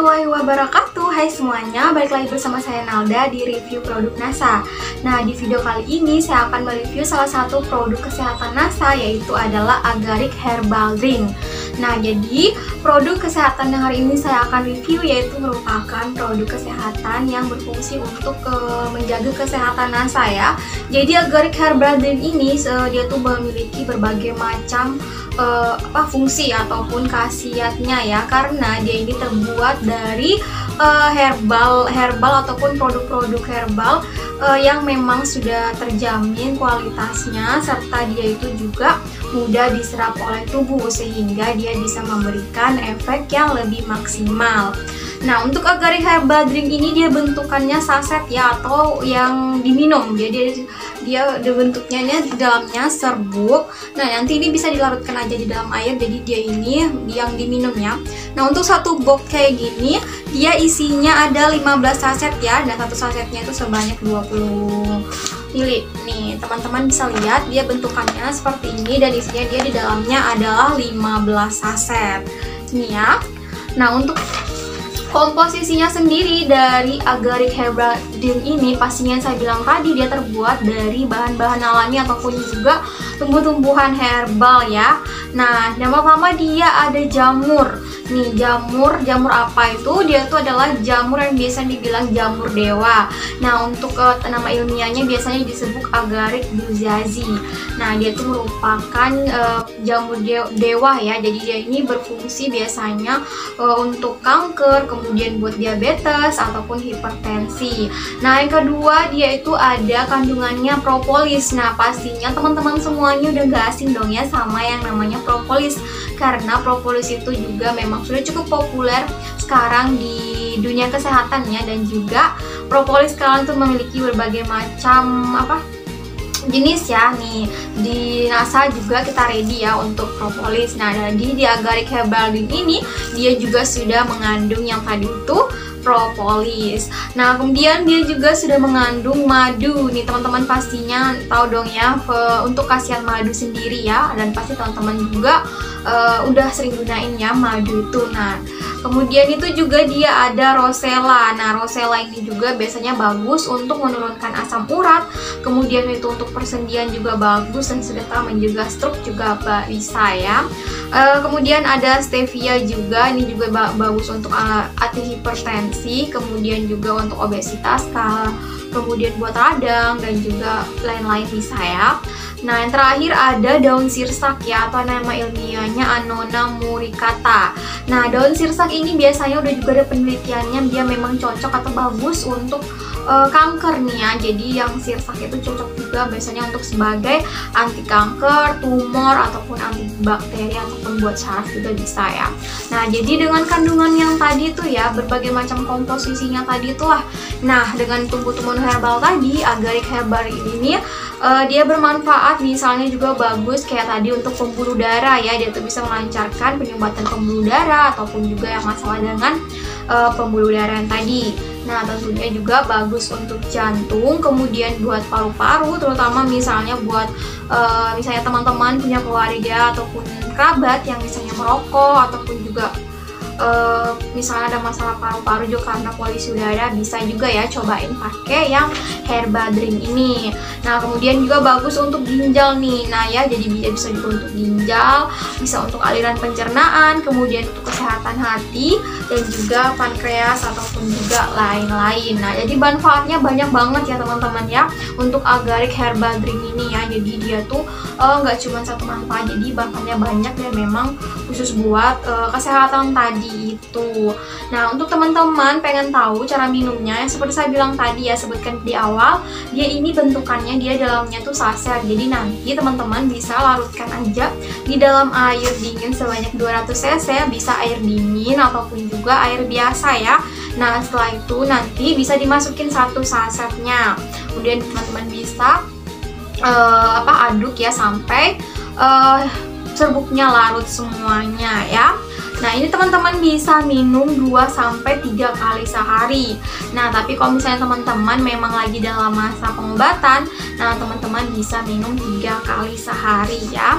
warahmatullahi wabarakatuh. Hai semuanya, balik lagi bersama saya Nalda di review produk NASA. Nah, di video kali ini saya akan mereview salah satu produk kesehatan NASA, yaitu adalah Agarik Herbal Drink. Nah, jadi produk kesehatan yang hari ini saya akan review yaitu merupakan produk kesehatan yang berfungsi untuk menjaga kesehatan NASA ya. Jadi Agarik Herbal Drink ini dia tuh memiliki berbagai macam fungsi ataupun khasiatnya ya, karena dia ini terbuat dari herbal ataupun produk-produk herbal yang memang sudah terjamin kualitasnya, serta dia itu juga mudah diserap oleh tubuh sehingga dia bisa memberikan efek yang lebih maksimal. Nah, untuk Agarik Herbal Drink ini dia bentukannya saset ya, atau yang diminum. Jadi dia bentuknya di dalamnya serbuk. Nah, nanti ini bisa dilarutkan aja di dalam air, jadi dia ini yang diminum ya. Nah, untuk satu box kayak gini dia isinya ada 15 saset ya, dan satu sasetnya itu sebanyak 20 mili. Nih, teman-teman bisa lihat dia bentukannya seperti ini, dan isinya dia di dalamnya adalah 15 saset. Ini ya. Nah, untuk komposisinya sendiri dari Agarik Herbal Drink ini pastinya yang saya bilang tadi dia terbuat dari bahan-bahan alami ataupun juga tumbuh-tumbuhan herbal ya. Nah, yang pertama dia ada jamur. Nih, jamur apa itu? Dia itu adalah jamur yang biasa dibilang jamur dewa. Nah, untuk nama ilmiahnya biasanya disebut Agarik Buzazi. Nah, dia itu merupakan jamur dewa ya. Jadi dia ini berfungsi biasanya untuk kanker, kemudian buat diabetes ataupun hipertensi. Nah, yang kedua dia itu ada kandungannya propolis. Nah, pastinya teman-teman semuanya udah gak asing dong ya sama yang namanya propolis, karena propolis itu juga memang sudah cukup populer sekarang di dunia kesehatan ya, dan juga propolis sekarang tuh memiliki berbagai macam jenis ya. Nih, di NASA juga kita ready ya untuk propolis. Nah, jadi di Agarik Herbal Drink ini dia juga sudah mengandung yang tadi itu propolis. Nah, kemudian dia juga sudah mengandung madu. Nih, teman-teman pastinya tahu dong ya untuk khasiat madu sendiri ya, dan pasti teman-teman juga udah sering gunain ya madu itu. Nah, kemudian itu juga dia ada rosella. Nah, rosella ini juga biasanya bagus untuk menurunkan asam urat. Kemudian itu untuk persendian juga bagus, dan sedangkan menjaga stroke juga bisa ya. Kemudian ada stevia juga, ini juga bagus untuk anti hipertensi, kemudian juga untuk obesitas, kemudian buat radang dan juga lain-lain bisa ya. Nah, yang terakhir ada daun sirsak ya, atau nama ilmiahnya Annona muricata. Nah, daun sirsak ini biasanya udah juga ada penelitiannya, dia memang cocok atau bagus untuk kanker nih ya. Jadi yang sirsak itu cocok juga biasanya untuk sebagai anti kanker, tumor, ataupun anti bakteri, ataupun buat saraf juga bisa ya. Nah, jadi dengan kandungan yang tadi tuh ya, berbagai macam komposisinya tadi itulah. Nah, dengan tumbuh-tumbuhan herbal tadi, Agarik Herbal ini dia bermanfaat, misalnya juga bagus kayak tadi untuk pembuluh darah ya. Dia tuh bisa melancarkan penyumbatan pembuluh darah ataupun juga yang masalah dengan pembuluh darah yang tadi. Nah, tentunya juga bagus untuk jantung, kemudian buat paru-paru, terutama misalnya buat misalnya teman-teman punya keluarga ataupun kerabat yang misalnya merokok ataupun juga misalnya ada masalah paru-paru juga karena polusi udara, bisa juga ya cobain pakai yang herbal drink ini. Nah, kemudian juga bagus untuk ginjal nih. Nah ya, jadi bisa juga untuk ginjal, bisa untuk aliran pencernaan, kemudian untuk kesehatan hati dan juga pankreas ataupun juga lain-lain. Nah, jadi manfaatnya banyak banget ya teman-teman ya untuk Agarik Herbal Drink ini ya. Jadi dia tuh nggak cuma satu manfaat, jadi manfaatnya banyak dan memang khusus buat kesehatan tadi itu. Nah, untuk teman-teman pengen tahu cara minumnya, yang seperti saya bilang tadi ya, sebutkan di awal, dia ini bentukannya dia dalamnya tuh saset. Jadi nanti teman-teman bisa larutkan aja di dalam air dingin sebanyak 200 cc, bisa air dingin ataupun juga air biasa ya. Nah, setelah itu nanti bisa dimasukin satu sasetnya. Kemudian teman-teman bisa aduk ya sampai serbuknya larut semuanya ya. Nah, ini teman-teman bisa minum 2-3 kali sehari. Nah, tapi kalau misalnya teman-teman memang lagi dalam masa pengobatan, nah teman-teman bisa minum 3 kali sehari ya.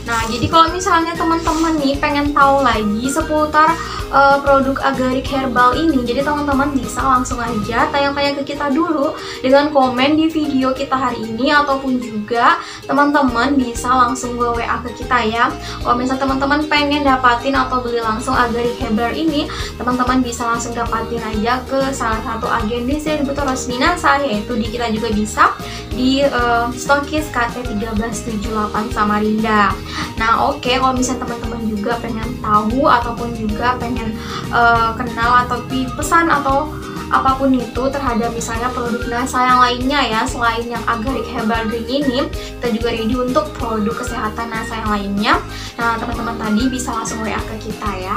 Nah, jadi kalau misalnya teman-teman nih pengen tahu lagi seputar produk Agarik Herbal ini, jadi teman-teman bisa langsung aja tanya-tanya ke kita dulu dengan komen di video kita hari ini, ataupun juga teman-teman bisa langsung WA ke kita ya. Kalau misalnya teman-teman pengen dapatin atau beli langsung Agarik Herbal ini, teman-teman bisa langsung dapatin aja ke salah satu agen distributor resmi NASA, yaitu di kita juga bisa di Stokis KT1378 Samarinda. Nah oke, kalau misalnya teman-teman juga pengen tahu ataupun juga pengen kenal atau pesan atau apapun itu terhadap misalnya produk NASA yang lainnya ya, selain yang Agarik Herbal Drink ini, kita juga ready untuk produk kesehatan NASA yang lainnya. Nah teman-teman tadi bisa langsung WA ke kita ya.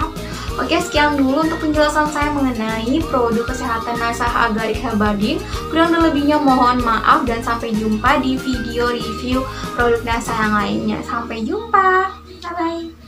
Oke, sekian dulu untuk penjelasan saya mengenai produk kesehatan NASA Agarik Herbal Drink. Kurang lebihnya mohon maaf, dan sampai jumpa di video review produk NASA yang lainnya. Sampai jumpa, bye bye.